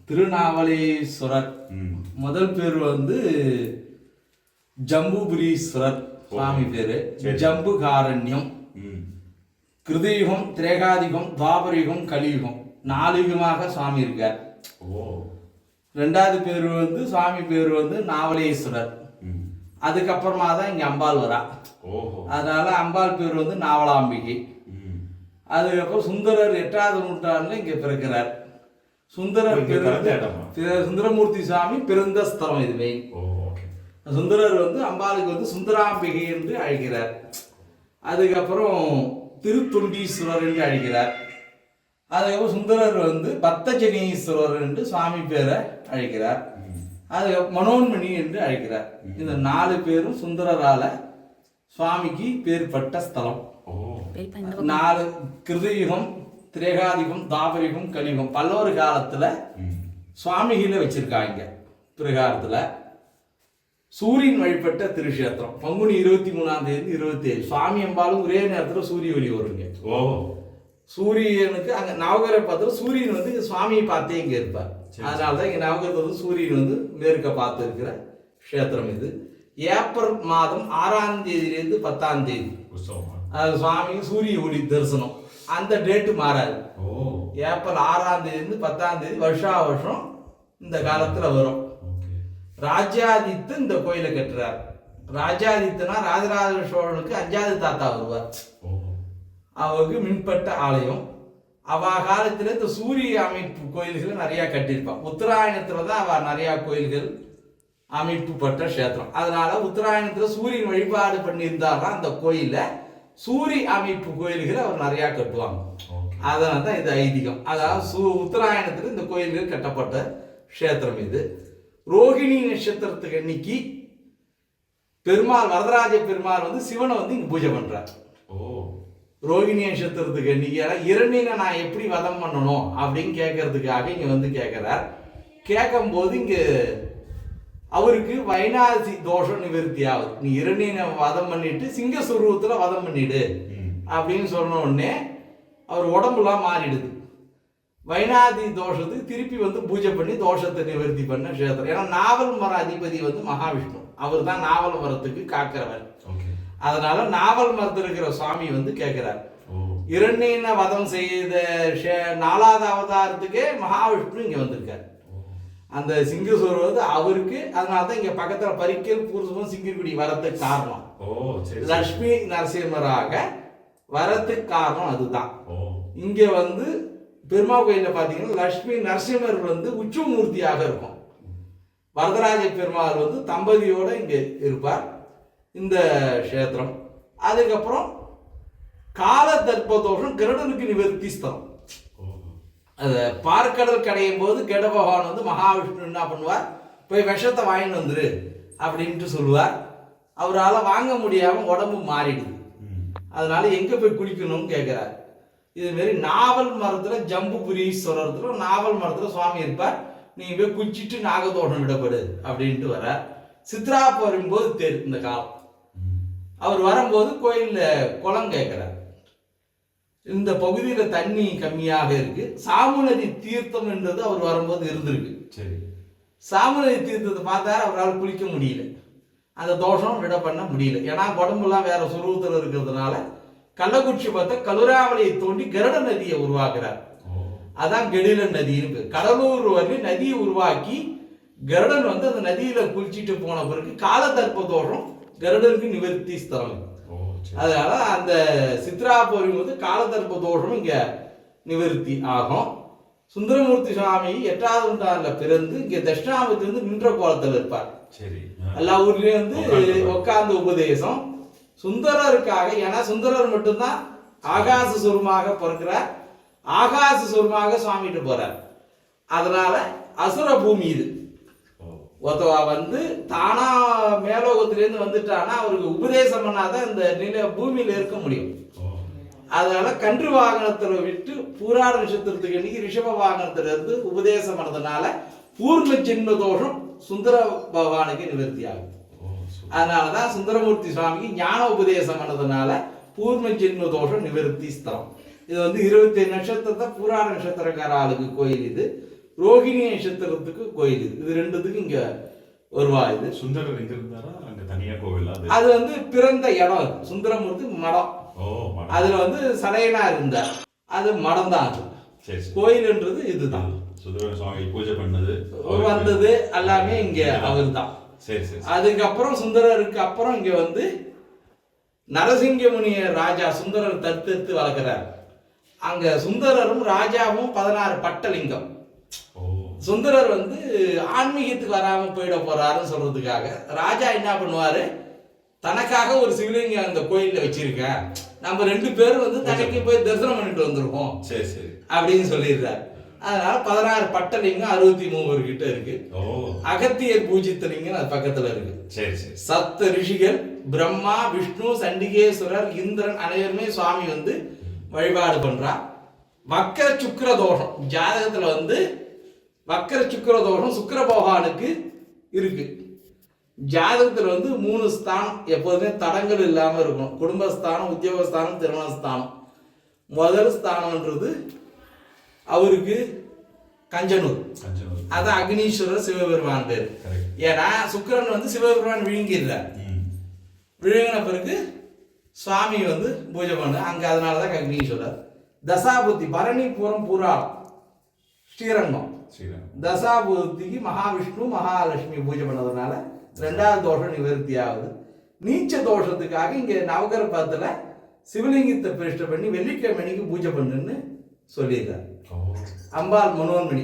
திருநாவலீஸ்வரர் முதல் பேர் வந்து ஜம்புபுரீஸ்வரர் சுவாமி பேரு. ஜம்புகாரண்யம், கிருதயுகம், திரேகாதிகம், துவாபரயுகம், கலியுகம் 4 யுகமாக சுவாமி இருக்கார். ரெண்டாவது பேர் வந்து சுவாமி பேர் வந்து நாவலேஸ்வரர். அதுக்கப்புறமா தான் இங்க அம்பாள் வரா. அதனால அம்பாள் பேர் வந்து நாவலாம்பிகை. அதுக்கப்புறம் சுந்தரர் 8வது நூற்றாண்டுல இங்க பிறக்கிறார். சுந்தரமூர்த்தி சுவாமி பிறந்த ஸ்தலம் இது மெயின். சுந்தரர் வந்து அம்பாளுக்கு வந்து சுந்தராம்பிகை என்று அழைக்கிறார். அதுக்கப்புறம் திருத்தொண்டீஸ்வரர் என்று அழைக்கிறார். அதுக்கப்புறம் சுந்தரர் வந்து பக்தஜனீஸ்வரர் என்று சுவாமி பேரை அழைக்கிறார். அது மனோன்மணி என்று அழைக்கிறார். இந்த 4 பேரும் சுந்தரரால சுவாமிக்கு பேர்பட்ட ஸ்தலம். 4 கிருதயுகம், திரேகாதிகம், தாபரிகம், கலியுகம் பல்லவர் காலத்துல சுவாமிகளை வச்சிருக்காங்க. பிரகாரத்துல சூரியன் வழிபட்ட திருஷேத்திரம். பங்குனி 23ஆம் தேதி 27 சுவாமி அம்பாலும் ஒரே நேரத்துல சூரிய ஒளி வருங்க. சூரியனுக்கு அங்க நவகர பார்த்து சூரியன் வந்து சுவாமியை பார்த்தே இங்க இருப்பார். அதனாலதான் இங்க நவகரத்துல வந்து சூரியன் வந்து மேற்க பார்த்து இருக்கிற கஷேத்திரம் இது. ஏப்ரல் மாதம் 6ஆம் தேதியிலிருந்து 10ஆம் தேதி சுவாமிக்கு சூரிய ஒளி தரிசனம். அந்த டேட்டு மாறாது. ஏப்ரல் 6ஆம் தேதி 10ஆம் தேதி வருஷா வருஷம் இந்த காலத்துல வரும். ராஜாதித்து இந்த கோயிலை கட்டுறார். ராஜாதித்தனா ராஜராஜ சோழனுக்கு 5வது தாத்தா வருவார். அவருக்கு மின்பட்ட ஆலயம். அவ காலத்துல இந்த சூரிய அமைப்பு கோயில்கள் நிறைய கட்டியிருப்பான். உத்தராயணத்துலதான் அவ நிறைய கோயில்கள் அமைப்பு பட்ட கஷேத்திரம். அதனால உத்தராயணத்துல சூரியன் வழிபாடு பண்ணியிருந்தாருன்னா அந்த கோயில சூரிய அமைப்பு கோயில்களை அவர் நிறைய கட்டுவாங்க. அதனால்தான் இது ஐதீகம். அதாவது உத்தராயணத்துல இந்த கோயில்கள் கட்டப்பட்ட கஷேத்திரம் இது. ரோகிணி நட்சத்திரத்துக்கு அன்னைக்கு பெருமாள் வரதராஜ பெருமாள் வந்து சிவனை வந்து இங்க பூஜை பண்றார். ரோகிணி நட்சத்திரத்துக்கு அன்னைக்கு இரண்டினை நான் எப்படி வதம் பண்ணணும் அப்படின்னு கேட்கறதுக்காக இங்க வந்து கேட்கிறார். கேட்கும் போது இங்க அவருக்கு வைநாசி தோஷம் நிவர்த்தி ஆகுது. நீ இரண்டினை வதம் பண்ணிட்டு சிங்க சுரூபத்துல வதம் பண்ணிடு அப்படின்னு சொன்ன உடனே அவர் உடம்புலாம் மாறிடுது. வைநாதி தோஷத்துக்கு திருப்பி வந்து பூஜை பண்ணி தோஷத்தை நிவர்த்தி பண்ண கஷேத்திரம். ஏன்னா நாவல் மர அதிபதி வந்து மகாவிஷ்ணு. அவர் தான் நாவல் மரத்துக்கு காக்கிறவர். அதனால நாவல் மரத்தில் இருக்கிற சுவாமி வந்து கேட்கிறார். இரண்டின வதம் செய்த 4வது அவதாரத்துக்கே மகாவிஷ்ணு இங்க வந்திருக்கார். அந்த சிங்கசூர் வந்து அவருக்கு. அதனாலதான் இங்க பக்கத்துல பரிக்கல் பூர்வம் சிங்கக்குடி வரத்துக்கு காரணம். லட்சுமி நரசிம்மராக வரத்துக்கு காரணம் அதுதான். இங்க வந்து பெருமா கோயில பாத்தீங்கன்னா லட்சுமி நரசிம்மர் வந்து உச்சமூர்த்தியாக இருக்கும். வரதராஜ பெருமாள் வந்து தம்பதியோட இங்க இருப்பார் இந்த கஷேத்திரம். அதுக்கப்புறம் கால தர்ப்பதோஷம் கருடனுக்கு நிவர்த்தி ஸ்தலம். அது பார்க்கடல் கடையும் போது கெட பகவான் வந்து மகாவிஷ்ணு என்ன பண்ணுவார், போய் விஷத்தை வாங்கிட்டு வந்துரு அப்படின்ட்டு சொல்லுவார். அவரால் வாங்க முடியாம உடம்பு மாறிடுது. அதனால எங்க போய் குளிக்கணும்னு கேட்கிறார். இது மாரி நாவல் மரத்துல ஜம்புபுரீஸ்வரத்துல நாவல் மரத்துல சுவாமி இருப்பார். நீங்க போய் குளிச்சுட்டு நாகதோஷம் விடப்படு அப்படின்ட்டு வர. சித்ரா வரும்போது தெரியும் இந்த காலம். அவர் வரும்போது கோயில்ல குளம் கேட்கிறார். இந்த பகுதியில தண்ணி கம்மியாக இருக்கு. சாமுநதி தீர்த்தம் என்றது அவர் வரும்போது இருந்திருக்கு. சாமுநதி தீர்த்தத்தை பார்த்தாரு. அவரால் குளிக்க முடியல. அந்த தோஷம் விட பண்ண முடியல. ஏன்னா உடம்புலாம் வேற சுரூபத்தில் இருக்கிறதுனால கள்ளக்குறிச்சி பார்த்த கலுராவளியை தோண்டி கருட நதியை உருவாக்குறார். அதான் கெடில நதின்னு. கடலூர் வரை நதியை உருவாக்கி கருடன் வந்து அந்த நதியில குளிச்சுட்டு போன பிறகு காலதர்ப்ப தோஷம் கருடனுக்கு நிவர்த்தி ஸ்தலம். அதனால அந்த சித்ரா பௌர்ணமி வந்து காலதர்ப்ப தோஷம் இங்க நிவர்த்தி ஆகும். சுந்தரமூர்த்தி சுவாமி 8வது நூற்றாண்டுல பிறந்து இங்க தட்சிணாமூர்த்தி வந்து நின்ற கோலத்தில் இருப்பார். எல்லா ஊர்லயும் வந்து உட்கார்ந்து உபதேசம் சுந்தரருக்காக. ஏன்னா சுந்தரர் மட்டும்தான் ஆகாச சுரமாக பிறக்கிறார். ஆகாச சுரமாக சுவாமிட்டு போறார். அதனால அசுர பூமி இது. ஒருத்தவா வந்து தானா மேலோகத்திலேருந்து வந்துட்டானா அவருக்கு உபதேசம் பண்ணாதான் இந்த நில பூமியில இருக்க முடியும். அதனால கன்று வாகனத்துல விட்டு பூராட நட்சத்திரத்துக்கு அன்னைக்கு ரிஷப வாகனத்துல இருந்து உபதேசம் பண்ணதுனால பூர்ண ஜென்ம தோஷம் சுந்தர பகவானுக்கு நிவர்த்தி ஆகும். அதனாலதான் சுந்தரமூர்த்தி சுவாமிக்கு ஞான உபதேசம் பண்ணதுனால பூர்ண ஜென்ம தோஷம் நிவர்த்தி ஸ்தலம். இது வந்து 27 நட்சத்திரத்தை பூராட நட்சத்திரக்கார ஆளுக்கு கோயில் இது, ரோகிணி நட்சத்திரத்துக்கு கோயில் இது. இது ரெண்டுத்துக்கு இங்க வருவா. இது சுந்தரர் எங்க இருந்தாரா? அங்க தனியா கோவில் அது வந்து பிறந்த இடம். அது சுந்தரமூர்த்தி மடம். அதுல வந்து சடையனா இருந்தார். அது மடம் தான். அது கோயில்ன்றது இதுதான். சுந்தர சுவாமி பூஜை பண்ணது வந்தது எல்லாமே இங்க அவர் தான். அதுக்கப்புறம் சுந்தரருக்கு அப்புறம் இங்க வந்து நரசிங்கமுனிய ராஜா சுந்தரர் தத்தெடுத்து வளர்க்கிறார். அங்க சுந்தரரும் ராஜாவும் 16 பட்டலிங்கம். சுந்தரர் வந்து ஆன்மீகத்துக்கு வராம போயிட போறாருன்னு சொல்றதுக்காக ராஜா என்ன பண்ணுவாரு, தனக்காக ஒரு சிவலிங்கம் அந்த கோயில்ல வச்சிருக்க, நம்ம 2 பேரும் வந்து தனக்கு போய் தரிசனம் பண்ணிட்டு வந்துருக்கோம் அப்படின்னு சொல்லிடுறாரு. அதனால 16 பட்டலிங்கம் 63 கிட்ட இருக்கு. அகத்தியர் பூஜித்த லிங்கம் அது பக்கத்துல இருக்கு. சப்த ரிஷிகள் பிரம்மா, விஷ்ணு, சண்டிகேஸ்வரர், இந்திரன் அனைவருமே சுவாமி வந்து வழிபாடு பண்றா. வக்கர சுக்கிர தோஷம் ஜாதகத்துல வந்து வக்கர சுக்கிர தோஷம் சுக்கிர பகவானுக்கு இருக்கு. ஜாதகத்துல வந்து 3 ஸ்தானம் எப்போதுமே தடங்கள் இல்லாம இருக்கணும். குடும்பஸ்தானம், உத்தியோகஸ்தானம், திருமணஸ்தானம். முதல் ஸ்தானம்ன்றது அவருக்கு கஞ்சனூர். அது அக்னீஸ்வரர் சிவபெருமான் பேர். ஏன்னா சுக்கிரன் வந்து சிவபெருமான் விழுங்கிடுறார். விழுங்கின பிறகு சுவாமி வந்து பூஜை பண்ண அங்க, அதனாலதான் அக்னீஸ்வரர். தசாபுத்தி பரணிபுரம் புராணம் ஸ்ரீரங்கம் தசாபுத்திக்கு மகாவிஷ்ணு மகாலட்சுமி பூஜை பண்ணதுனால 2வது தோஷம் நிவர்த்தி ஆகுது. நீச்ச தோஷத்துக்காக இங்க நவகரபத்துல சிவலிங்கத்தை பிரதிஷ்டை பண்ணி வெள்ளிக்கிழமைக்கு பூஜை பண்ணுன்னு சொல்லியிருக்காரு. அம்பாள் மனோன்மணி